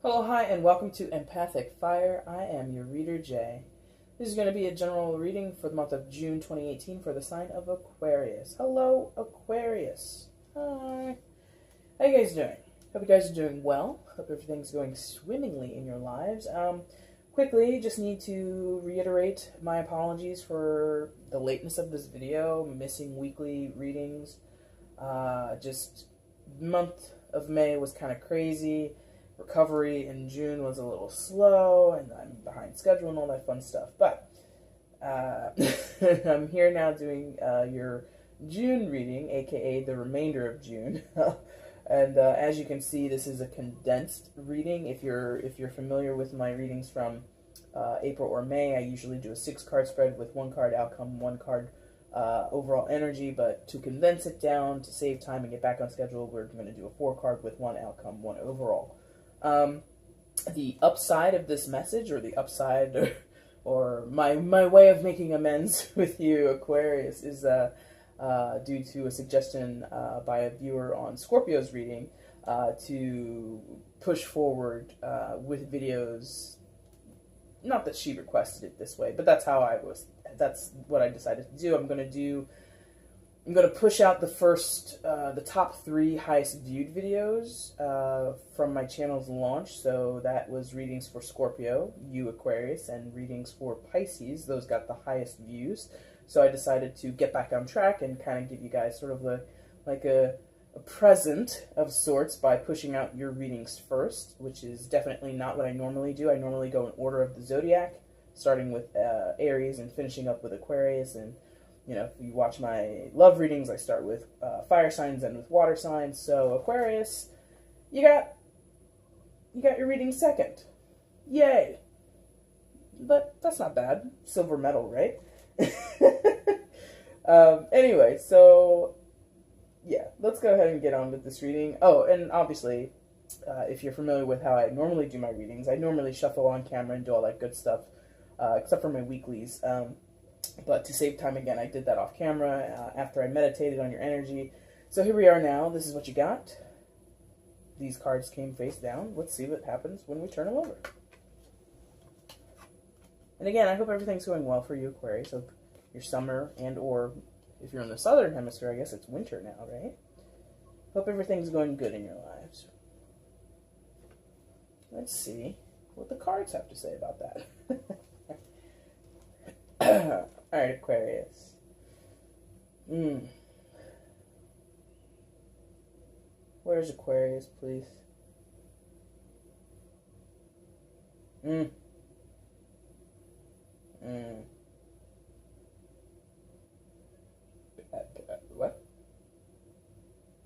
Hello, hi, and welcome to EmpathicFire. I am your reader, Jay. This is going to be a general reading for the month of June 2018 for the sign of Aquarius. Hello, Aquarius. Hi. How you guys doing? Hope you guys are doing well. Hope everything's going swimmingly in your lives. Quickly, just need to reiterate my apologies for the lateness of this video, missing weekly readings. Just month of May was kind of crazy. Recovery in June was a little slow, and I'm behind schedule and all that fun stuff. But I'm here now doing your June reading, aka the remainder of June. And as you can see, this is a condensed reading. If you're familiar with my readings from April or May, I usually do a 6-card spread with 1 card outcome, 1 card overall energy. But to condense it down, to save time and get back on schedule, we're going to do a 4-card with 1 outcome, 1 overall. The upside of this message, or the upside, or my way of making amends with you, Aquarius, is due to a suggestion by a viewer on Scorpio's reading to push forward with videos. Not that she requested it this way, but that's what I decided to do. I'm going to push out the top 3 highest viewed videos from my channel's launch. So that was readings for Scorpio, you Aquarius, and readings for Pisces. Those got the highest views. So I decided to get back on track and kind of give you guys sort of a present of sorts by pushing out your readings first, which is definitely not what I normally do. I normally go in order of the zodiac, starting with Aries and finishing up with Aquarius. And you know, if you watch my love readings, I start with fire signs and with water signs. So Aquarius, you got your reading second. Yay! But that's not bad. Silver medal, right? Anyway, so yeah, let's go ahead and get on with this reading. Oh, and obviously, if you're familiar with how I normally do my readings, I normally shuffle on camera and do all that good stuff, except for my weeklies. But to save time again, I did that off camera after I meditated on your energy. So here we are now. This is what you got. These cards came face down. Let's see what happens when we turn them over. And again, I hope everything's going well for you, Aquarius. Hope your summer or if you're in the southern hemisphere, I guess it's winter now, right? Hope everything's going good in your lives. Let's see what the cards have to say about that. Alright, Aquarius. Where's Aquarius, please? What?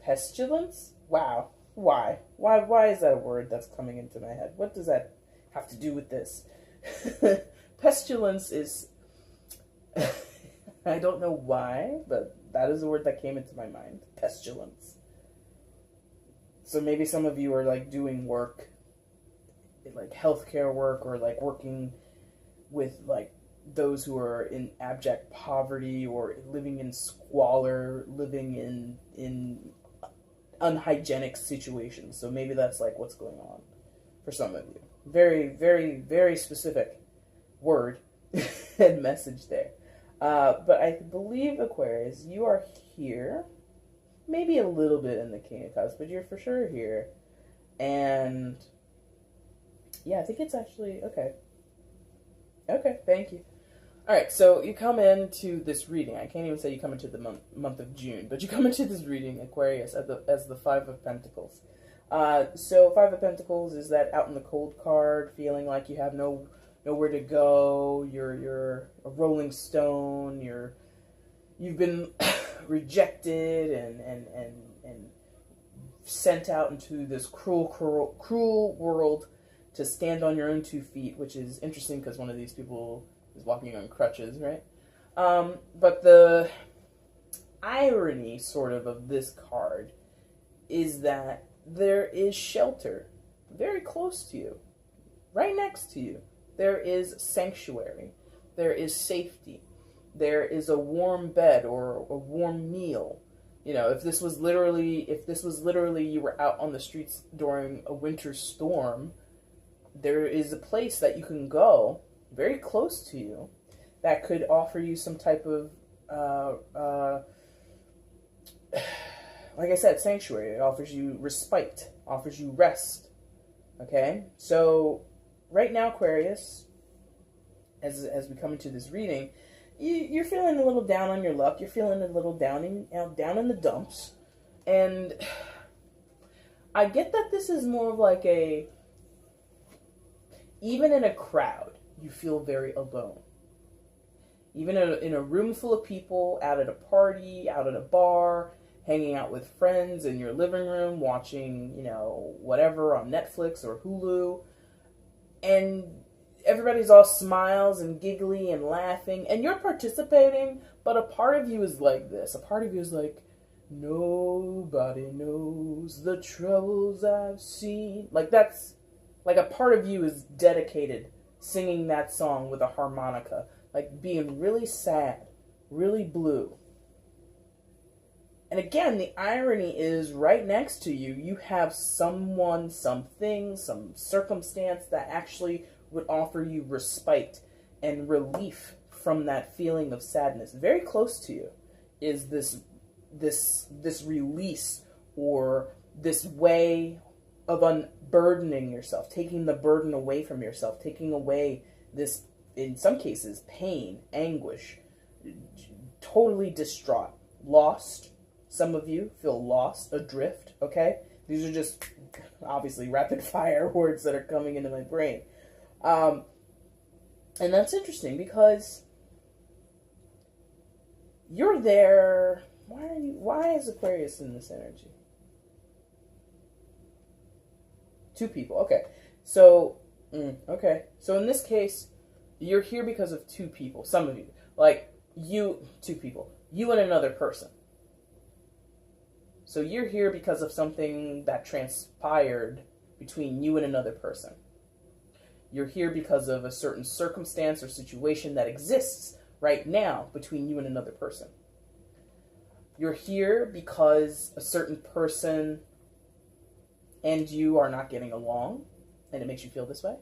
Pestilence? Wow. Why? Why is that a word that's coming into my head? What does that have to do with this? Pestilence is... I don't know why, but that is a word that came into my mind. Pestilence. So maybe some of you are like doing work, like healthcare work, or like working with like those who are in abject poverty or living in squalor, living in unhygienic situations. So maybe that's like what's going on for some of you. Very, very, very specific word and message there. But I believe, Aquarius, you are here. Maybe a little bit in the King of Cups, but you're for sure here. And yeah, I think it's actually okay. Okay, thank you. Alright, so you come into this reading. I can't even say you come into the month of June, but you come into this reading, Aquarius, as the 5 of Pentacles. So 5 of Pentacles is that out in the cold card, feeling like you have nowhere to go. You're a rolling stone. You've been rejected and sent out into this cruel world to stand on your own 2 feet, which is interesting because one of these people is walking on crutches, right? But the irony, sort of this card is that there is shelter very close to you, right next to you. There is sanctuary. There is safety. There is a warm bed or a warm meal. You know, if this was literally you were out on the streets during a winter storm, there is a place that you can go very close to you that could offer you some type of, like I said, sanctuary. It offers you respite, offers you rest. Okay? So, right now, Aquarius, as we come into this reading, you're feeling a little down on your luck. You're feeling a little down in the dumps. And I get that this is more of like a, even in a crowd, you feel very alone. Even in a room full of people, out at a party, out at a bar, hanging out with friends in your living room, watching, whatever on Netflix or Hulu. And everybody's all smiles and giggly and laughing, and you're participating, but a part of you is like this. A part of you is like, nobody knows the troubles I've seen. Like that's, like a part of you is dedicated singing that song with a harmonica, like being really sad, really blue. And again, the irony is right next to you, you have someone, something, some circumstance that actually would offer you respite and relief from that feeling of sadness. Very close to you is this release, or this way of unburdening yourself, taking the burden away from yourself, taking away this, in some cases, pain, anguish, totally distraught, lost. Some of you feel lost, adrift, okay? These are just, obviously, rapid fire words that are coming into my brain. And that's interesting because you're there. Why is Aquarius in this energy? Two people. Okay. So in this case, you're here because of two people. Some of you. Like, two people. You and another person. So you're here because of something that transpired between you and another person. You're here because of a certain circumstance or situation that exists right now between you and another person. You're here because a certain person and you are not getting along, and it makes you feel this way.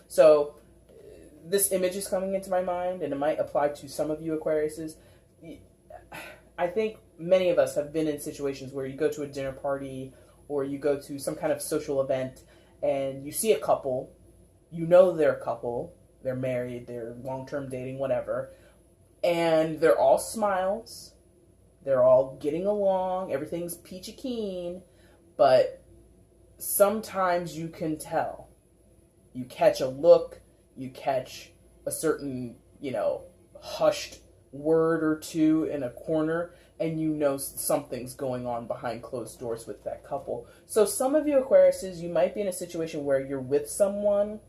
So this image is coming into my mind, and it might apply to some of you Aquariuses. I think many of us have been in situations where you go to a dinner party or you go to some kind of social event and you see a couple. You know they're a couple, they're married, they're long-term dating, whatever, and they're all smiles, they're all getting along, everything's peachy keen, but sometimes you can tell. You catch a look, you catch a certain, hushed word or two in a corner, and you know something's going on behind closed doors with that couple. So some of you Aquariuses, you might be in a situation where you're with someone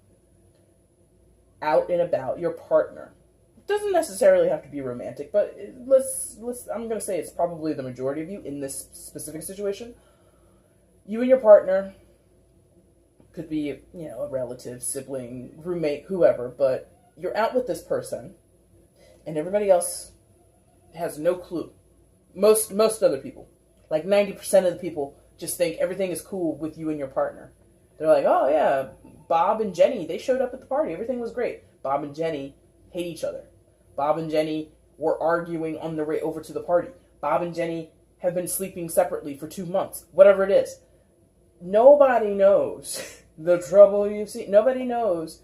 out and about, your partner. It doesn't necessarily have to be romantic, but I'm going to say it's probably the majority of you in this specific situation. You and your partner could be, a relative, sibling, roommate, whoever, but you're out with this person and everybody else has no clue. Most other people, like 90% of the people, just think everything is cool with you and your partner. They're like, oh yeah, Bob and Jenny, they showed up at the party. Everything was great. Bob and Jenny hate each other. Bob and Jenny were arguing on the way over to the party. Bob and Jenny have been sleeping separately for 2 months. Whatever it is. Nobody knows the trouble you've seen. Nobody knows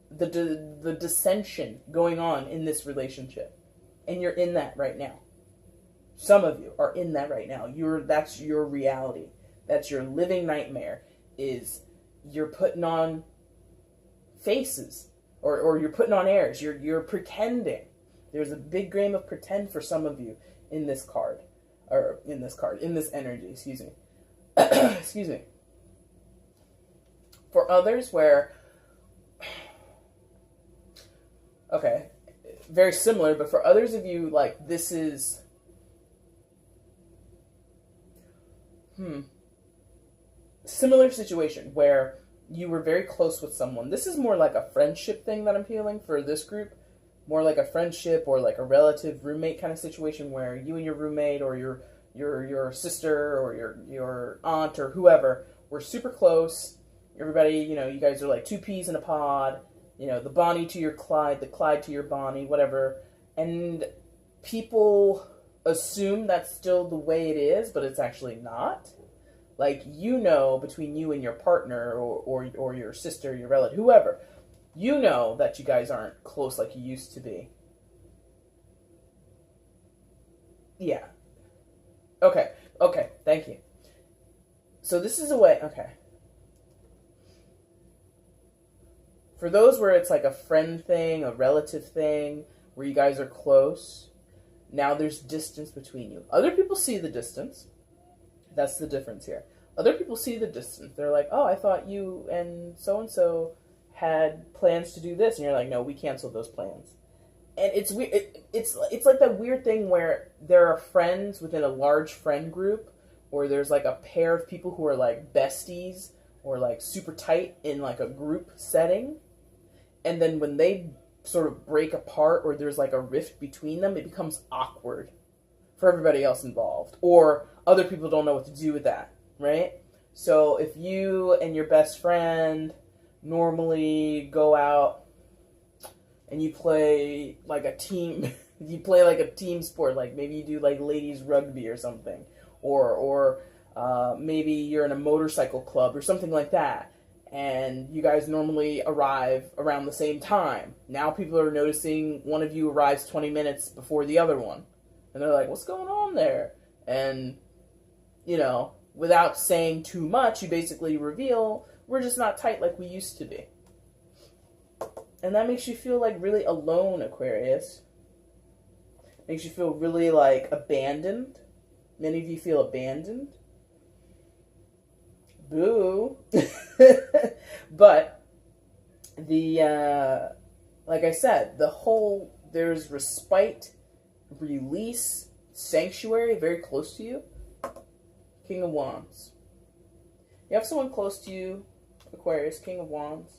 the dissension going on in this relationship. And you're in that right now. Some of you are in that right now. That's your reality. That's your living nightmare. Is you're putting on faces, or you're putting on airs. You're pretending. There's a big game of pretend for some of you in this energy. Excuse me. Excuse me. For others, very similar, but for others of you, like, this is similar situation where you were very close with someone. This is more like a friendship thing that I'm feeling for this group. More like a friendship or like a relative roommate kind of situation where you and your roommate or your sister or your aunt or whoever were super close. Everybody, you guys are like two peas in a pod. The Bonnie to your Clyde, the Clyde to your Bonnie, whatever. And people assume that's still the way it is, but it's actually not. Like, between you and your partner or your sister, your relative, whoever, that you guys aren't close like you used to be. Yeah. Okay, thank you. So this is a way, okay. For those where it's like a friend thing, a relative thing, where you guys are close, now there's distance between you. Other people see the distance. That's the difference here. Other people see the distance. They're like, oh, I thought you and so had plans to do this. And you're like, no, we canceled those plans. And it's weird. It's like that weird thing where there are friends within a large friend group, or there's like a pair of people who are like besties or like super tight in like a group setting. And then when they sort of break apart or there's like a rift between them, it becomes awkward for everybody else involved. Or other people don't know what to do with that, right? So if you and your best friend normally go out and you play like a team, you play like a team sport, like maybe you do like ladies rugby or something, or maybe you're in a motorcycle club or something like that, and you guys normally arrive around the same time. Now people are noticing one of you arrives 20 minutes before the other one, and they're like, what's going on there? And, without saying too much, you basically reveal, we're just not tight like we used to be. And that makes you feel like really alone, Aquarius. Makes you feel really like abandoned. Many of you feel abandoned. Boo. But like I said, there's respite, release, sanctuary very close to you. King of Wands. You have someone close to you, Aquarius, King of Wands.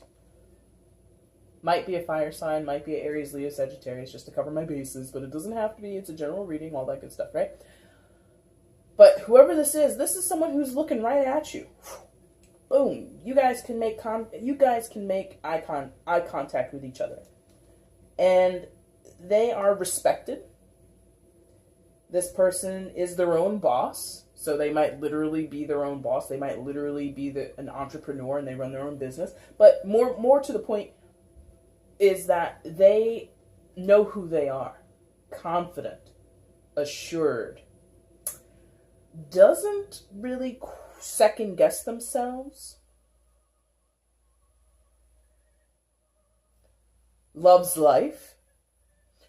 Might be a fire sign, might be an Aries, Leo, Sagittarius, just to cover my bases, but it doesn't have to be. It's a general reading, all that good stuff, right? But whoever this is someone who's looking right at you. Boom. You guys can make eye contact with each other. And they are respected. This person is their own boss. So they might literally be their own boss. They might literally be an entrepreneur and they run their own business. But more to the point is that they know who they are. Confident. Assured. Doesn't really second guess themselves. Loves life.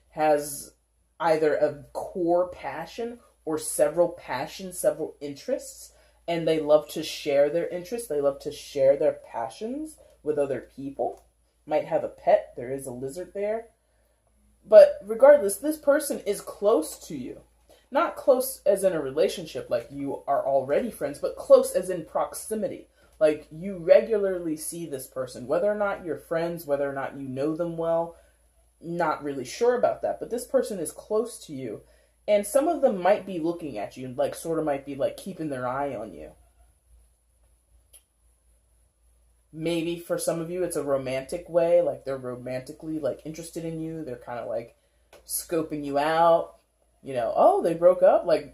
Has either a core passion or several passions, several interests, and they love to share their interests. They love to share their passions with other people. Might have a pet. There is a lizard there. But regardless, this person is close to you. Not close as in a relationship, like you are already friends, but close as in proximity. Like you regularly see this person, whether or not you're friends, whether or not you know them well, not really sure about that. But this person is close to you. And some of them might be looking at you and like sort of might be like keeping their eye on you. Maybe for some of you it's a romantic way, like they're romantically like interested in you. They're kind of like scoping you out. Oh, they broke up. Like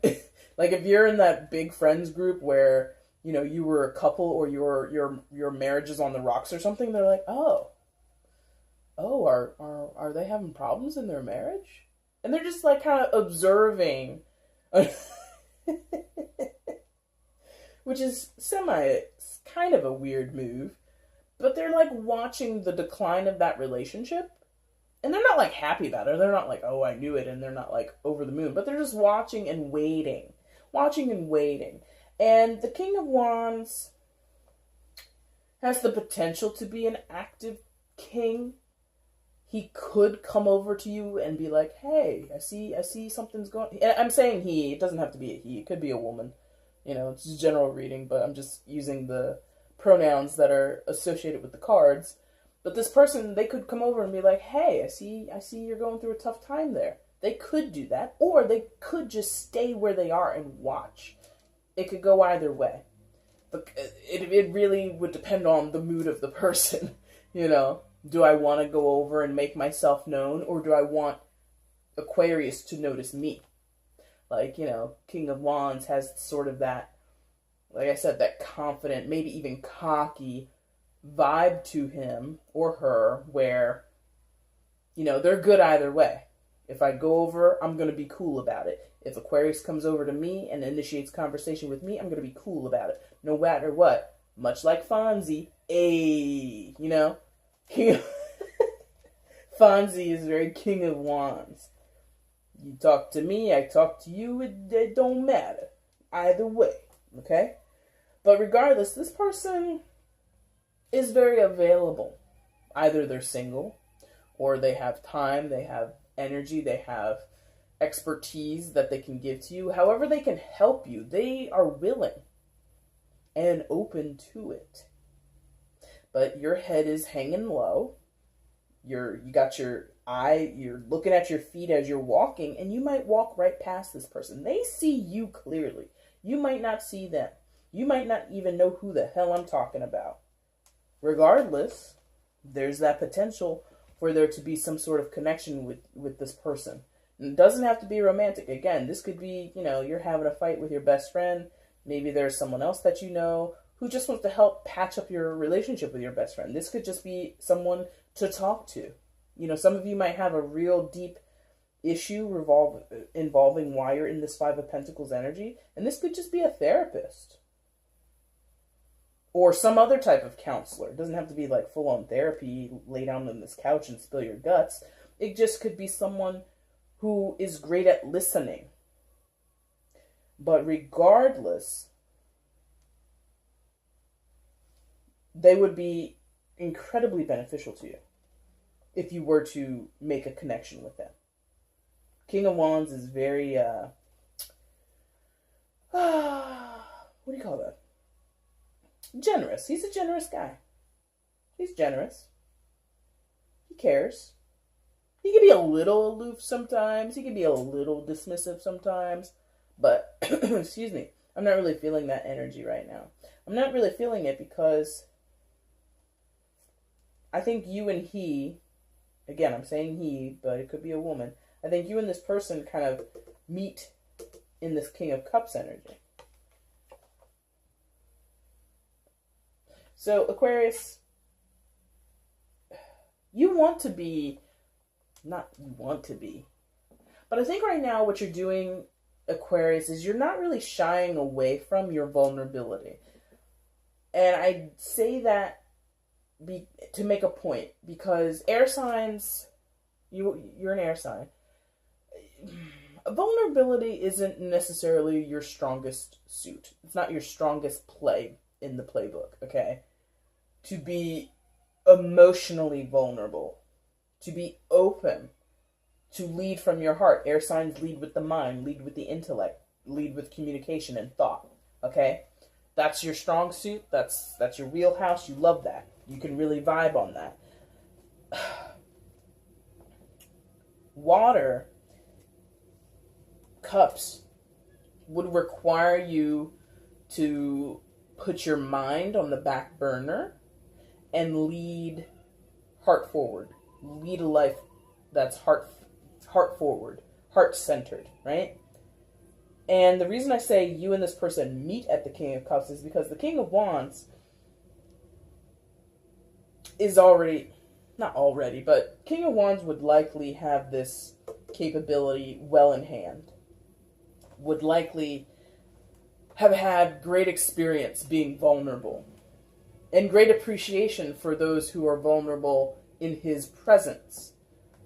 if you're in that big friends group where, you were a couple or your marriage is on the rocks or something, they're like, are they having problems in their marriage? And they're just like kind of observing, which is kind of a weird move, but they're like watching the decline of that relationship. And they're not like happy about it. They're not like, oh, I knew it. And they're not like over the moon, but they're just watching and waiting. And the King of Wands has the potential to be an active king. He could come over to you and be like, hey, I see something's going. I'm saying he. It doesn't have to be a he. It could be a woman. It's a general reading, but I'm just using the pronouns that are associated with the cards. But this person, they could come over and be like, hey, I see you're going through a tough time there. They could do that, or they could just stay where they are and watch. It could go either way. it really would depend on the mood of the person, you know. Do I want to go over and make myself known, or do I want Aquarius to notice me? Like, you know, King of Wands has sort of that, like I said, that confident, maybe even cocky vibe to him or her where, you know, they're good either way. If I go over, I'm going to be cool about it. If Aquarius comes over to me and initiates conversation with me, I'm going to be cool about it. No matter what. Much like Fonzie. You know? Fonzie is very King of Wands. You talk to me, I talk to you, it don't matter. Either way. Okay? But regardless, this person is very available. Either they're single, or they have time, they have energy, they have expertise that they can give to you. However they can help you, they are willing and open to it. But your head is hanging low. You got your eye, you're looking at your feet as you're walking, and you might walk right past this person. They see you clearly. You might not see them. You might not even know who the hell I'm talking about. Regardless, there's that potential for there to be some sort of connection with this person. And it doesn't have to be romantic. Again, this could be, you know, you're having a fight with your best friend. Maybe there's someone else that you know who just wants to help patch up your relationship with your best friend. This could just be someone to talk to. You know, some of you might have a real deep issue involving why you're in this Five of Pentacles energy. And this could just be a therapist. Or some other type of counselor. It doesn't have to be like full-on therapy, lay down on this couch and spill your guts. It just could be someone who is great at listening. But regardless, they would be incredibly beneficial to you if you were to make a connection with them. King of Wands is very, what do you call that? Generous. He's a generous guy. He's generous. He cares. He can be a little aloof sometimes. He can be a little dismissive sometimes. But, excuse me, I'm not really feeling that energy right now. I'm not really feeling it because I think you and he, again, I'm saying he, but it could be a woman. I think you and this person kind of meet in this King of Cups energy. So, Aquarius, you want to be, not you want to be, but I think right now what you're doing, Aquarius, is you're not really shying away from your vulnerability. And I say that to make a point, because air signs, you're an air sign. Vulnerability isn't necessarily your strongest suit. It's not your strongest play in the playbook, okay? To be emotionally vulnerable, to be open, to lead from your heart. Air signs lead with the mind, lead with the intellect, lead with communication and thought, okay? That's your strong suit. That's your wheelhouse. You love that. You can really vibe on that. Water cups would require you to put your mind on the back burner and lead heart forward. Lead a life that's heart forward, heart centered, right? And the reason I say you and this person meet at the King of Cups is because the King of Wands is not already, but King of Wands would likely have this capability well in hand. Would likely have had great experience being vulnerable. And great appreciation for those who are vulnerable in his presence.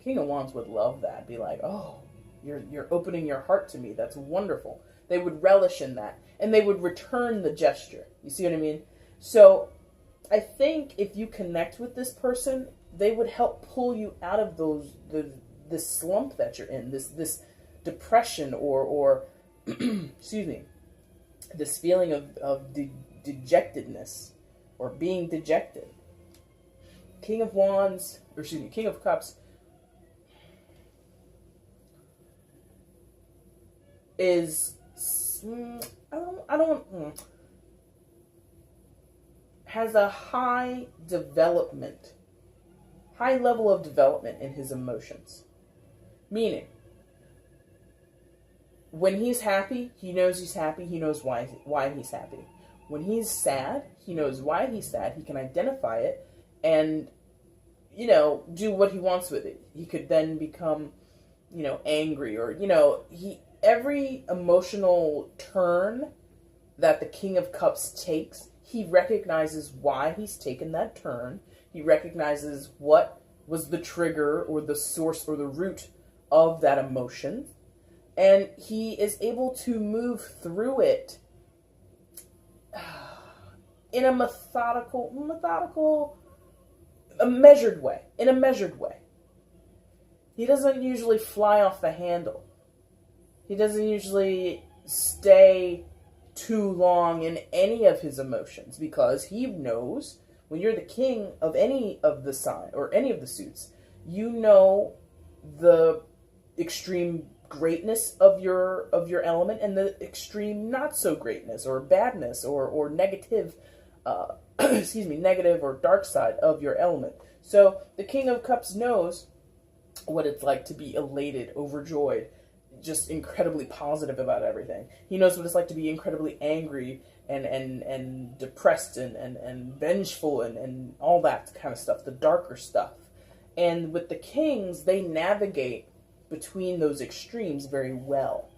King of Wands would love that. Be like, oh, you're opening your heart to me. That's wonderful. They would relish in that. And they would return the gesture. You see what I mean? So, I think if you connect with this person, they would help pull you out of this slump that you're in. This depression or excuse me, this feeling of dejectedness or being dejected. King of Wands, or excuse me, King of Cups is has a high level of development in his emotions. Meaning, when he's happy, he knows he's happy, he knows why he's happy. When he's sad, he knows why he's sad, he can identify it, and, do what he wants with it. He could then become, angry, or, every emotional turn that the King of Cups takes, he recognizes why he's taken that turn. He recognizes what was the trigger or the source or the root of that emotion. And he is able to move through it in a measured way. He doesn't usually fly off the handle. He doesn't usually stay too long in any of his emotions, because he knows when you're the king of any of the sign or any of the suits, you know the extreme greatness of your element and the extreme not so greatness or badness or negative negative or dark side of your element. So the King of Cups knows what it's like to be elated, overjoyed, just incredibly positive about everything. He knows what it's like to be incredibly angry and depressed and vengeful and all that kind of stuff, the darker stuff. And with the kings, they navigate between those extremes very well.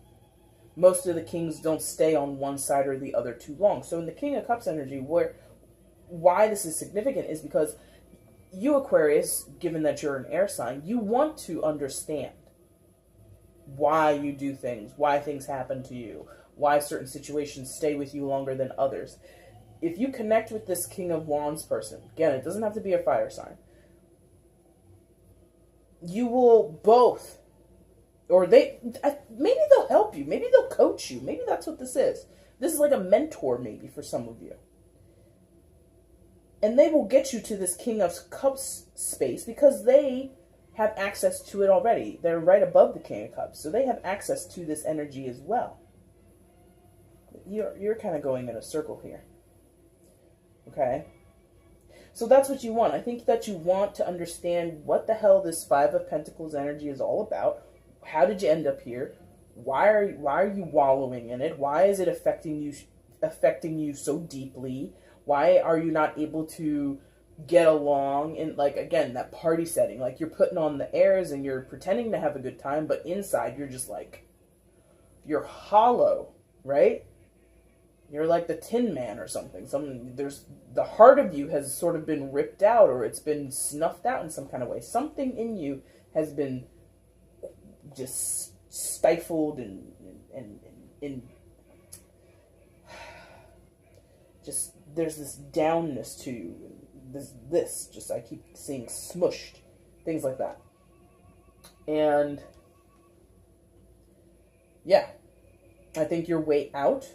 Most of the kings don't stay on one side or the other too long. So in the King of Cups energy, why this is significant is because you, Aquarius, given that you're an air sign, you want to understand why you do things, why things happen to you, why certain situations stay with you longer than others. If you connect with this King of Wands person, again, it doesn't have to be a fire sign, you will both, or maybe they'll help you, maybe they'll coach you, maybe that's what this is. This is like a mentor maybe for some of you. And they will get you to this King of Cups space because they have access to it already. They're right above the King of Cups, so they have access to this energy as well. You're kind of going in a circle here. Okay? So that's what you want. I think that you want to understand what the hell this Five of Pentacles energy is all about. How did you end up here? Why are you wallowing in it? Why is it affecting you so deeply? Why are you not able to get along in, like, again, that party setting? Like, you're putting on the airs and you're pretending to have a good time, but inside you're just like, you're hollow, right? You're like the Tin Man or something. There's the heart of you has sort of been ripped out, or it's been snuffed out in some kind of way. Something in you has been just stifled and just there's this downness to you. I keep seeing smushed, things like that. And yeah, I think your way out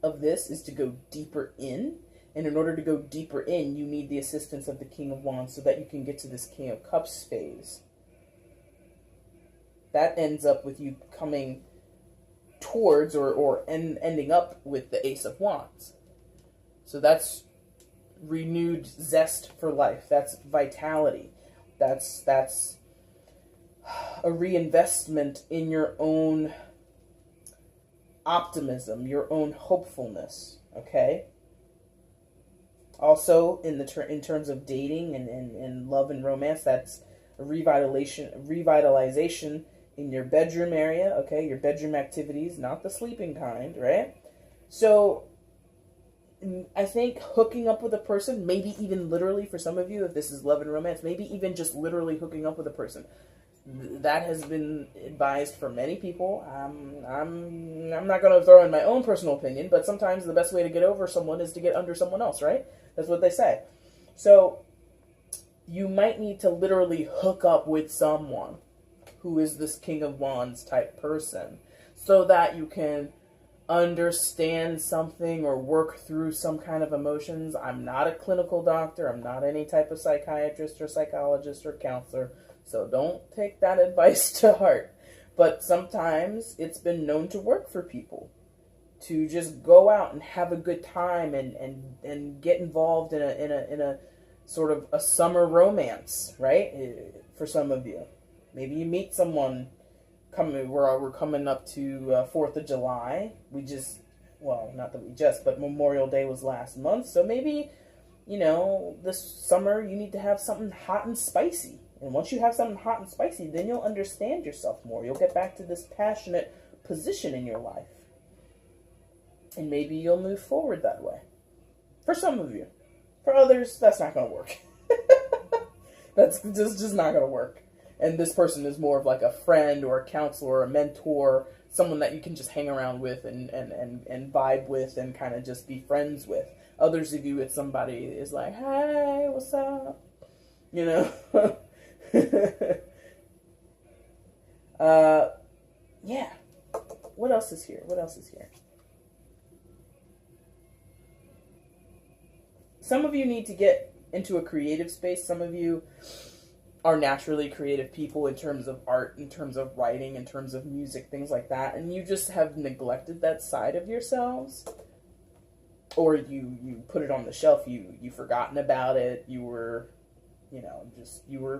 of this is to go deeper in. And in order to go deeper in, you need the assistance of the King of Wands so that you can get to this King of Cups phase. That ends up with you coming towards or ending up with the Ace of Wands. So that's renewed zest for life. That's vitality. That's a reinvestment in your own optimism, your own hopefulness. Okay. Also, in terms of dating and love and romance, that's a revitalization in your bedroom area. Okay, your bedroom activities, not the sleeping kind, right? So I think hooking up with a person, maybe even literally for some of you, if this is love and romance, maybe even just literally hooking up with a person. That has been advised for many people. I'm not going to throw in my own personal opinion, but sometimes the best way to get over someone is to get under someone else, right? That's what they say. So you might need to literally hook up with someone who is this King of Wands type person so that you can understand something or work through some kind of emotions. I'm not a clinical doctor. I'm not any type of psychiatrist or psychologist or counselor, so don't take that advice to heart. But sometimes it's been known to work for people. to just go out and have a good time and get involved in a sort of a summer romance, right? For some of you, maybe you meet someone we're coming up to 4th of July. Not that we just, but Memorial Day was last month, so maybe, this summer you need to have something hot and spicy. And once you have something hot and spicy, then you'll understand yourself more. You'll get back to this passionate position in your life. And maybe you'll move forward that way. For some of you. For others, that's not going to work. That's just not going to work. And this person is more of like a friend or a counselor or a mentor, someone that you can just hang around with and vibe with and kind of just be friends with. Others of you, it's somebody is like, hey, what's up? Yeah. What else is here? Some of you need to get into a creative space. Some of you are naturally creative people in terms of art, in terms of writing, in terms of music, things like that. And you just have neglected that side of yourselves. Or you put it on the shelf. You've forgotten about it. You were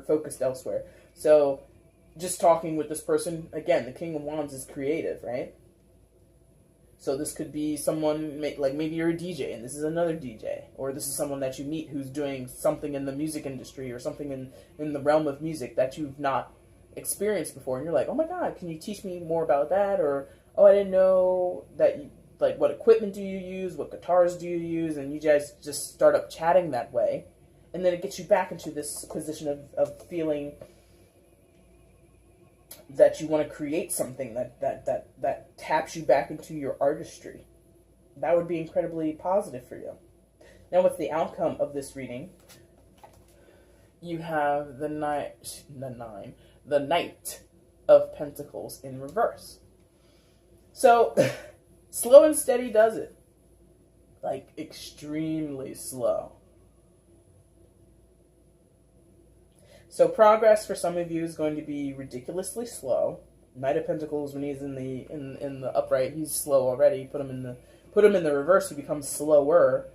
focused elsewhere. So just talking with this person, again, the King of Wands is creative, right? So this could be someone, like maybe you're a DJ and this is another DJ. Or this is someone that you meet who's doing something in the music industry or something in the realm of music that you've not experienced before. And you're like, oh my God, can you teach me more about that? Or, oh, I didn't know that you, like, what equipment do you use? What guitars do you use? And you guys just start up chatting that way. And then it gets you back into this position of feeling that you want to create something that taps you back into your artistry. That would be incredibly positive for you. Now, what's the outcome of this reading? You have the Knight of Pentacles in reverse. So, slow and steady does it. Like, extremely slow. So progress for some of you is going to be ridiculously slow. Knight of Pentacles, when he's in the upright, he's slow already. Put him in the reverse, he becomes slower.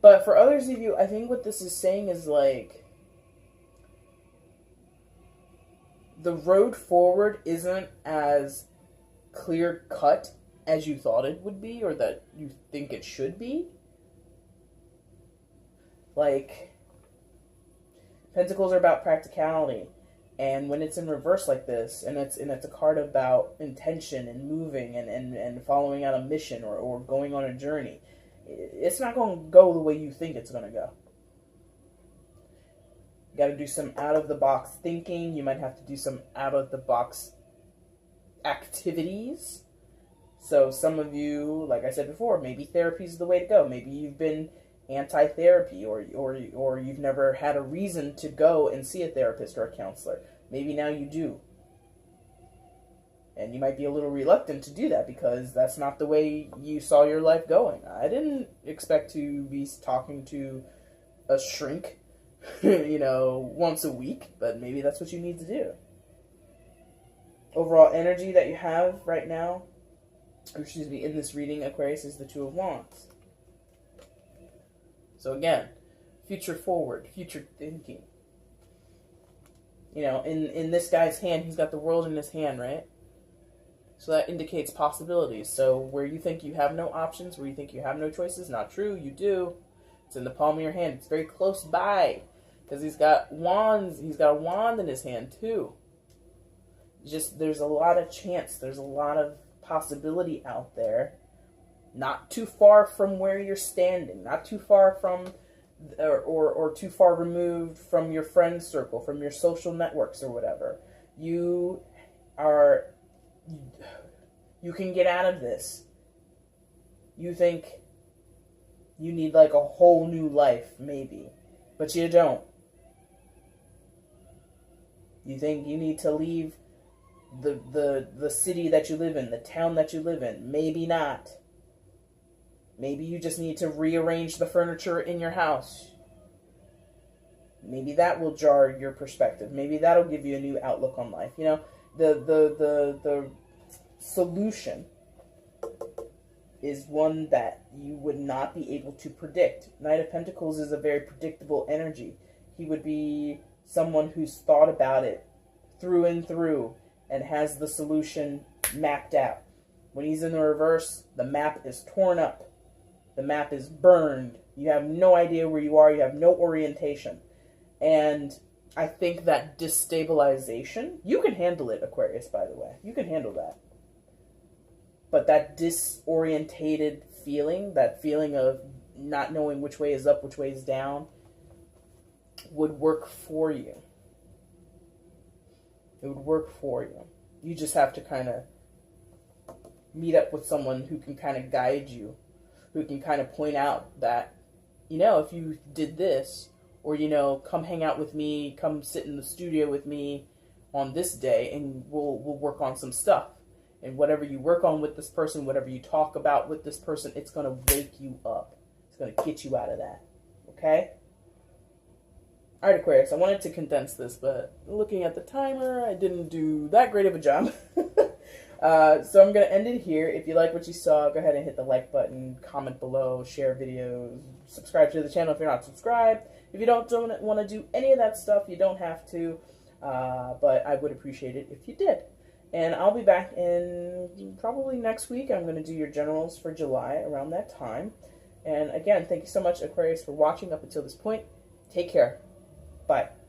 But for others of you, I think what this is saying is like the road forward isn't as clear cut as you thought it would be, or that you think it should be. Like, Pentacles are about practicality, and when it's in reverse like this, and it's a card about intention and moving and following out a mission or going on a journey, it's not going to go the way you think it's going to go. You got to do some out-of-the-box thinking. You might have to do some out-of-the-box activities. So some of you, like I said before, maybe therapy is the way to go. Maybe you've been anti-therapy, or you've never had a reason to go and see a therapist or a counselor. Maybe now you do. And you might be a little reluctant to do that because that's not the way you saw your life going. I didn't expect to be talking to a shrink, once a week, but maybe that's what you need to do. Overall energy that you have right now, in this reading, Aquarius, is the Two of Wands. So again, future forward, future thinking. In this guy's hand, he's got the world in his hand, right? So that indicates possibilities. So where you think you have no options, where you think you have no choices, not true, you do. It's in the palm of your hand. It's very close by. Because he's got wands. He's got a wand in his hand, too. There's a lot of chance. There's a lot of possibility out there. Not too far from where you're standing. Not too far from, or too far removed from your friend circle, from your social networks or whatever. You can get out of this. You think you need like a whole new life, maybe. But you don't. You think you need to leave the city that you live in, the town that you live in. Maybe not. Maybe you just need to rearrange the furniture in your house. Maybe that will jar your perspective. Maybe that'll give you a new outlook on life. The solution is one that you would not be able to predict. Knight of Pentacles is a very predictable energy. He would be someone who's thought about it through and through and has the solution mapped out. When he's in the reverse, the map is torn up. The map is burned. You have no idea where you are. You have no orientation. And I think that destabilization, you can handle it, Aquarius, by the way. You can handle that. But that disorientated feeling, that feeling of not knowing which way is up, which way is down, would work for you. It would work for you. You just have to kind of meet up with someone who can kind of guide you, who can kind of point out that, you know, if you did this, or, you know, come hang out with me, come sit in the studio with me on this day, and we'll work on some stuff. And whatever you work on with this person, whatever you talk about with this person, it's going to wake you up. It's going to get you out of that. Okay? All right, Aquarius, I wanted to condense this, but looking at the timer, I didn't do that great of a job. So I'm going to end it here. If you like what you saw, go ahead and hit the like button, comment below, share videos, subscribe to the channel if you're not subscribed. If you don't want to do any of that stuff, you don't have to, but I would appreciate it if you did. And I'll be back in probably next week. I'm going to do your generals for July around that time. And again, thank you so much, Aquarius, for watching up until this point. Take care. Bye.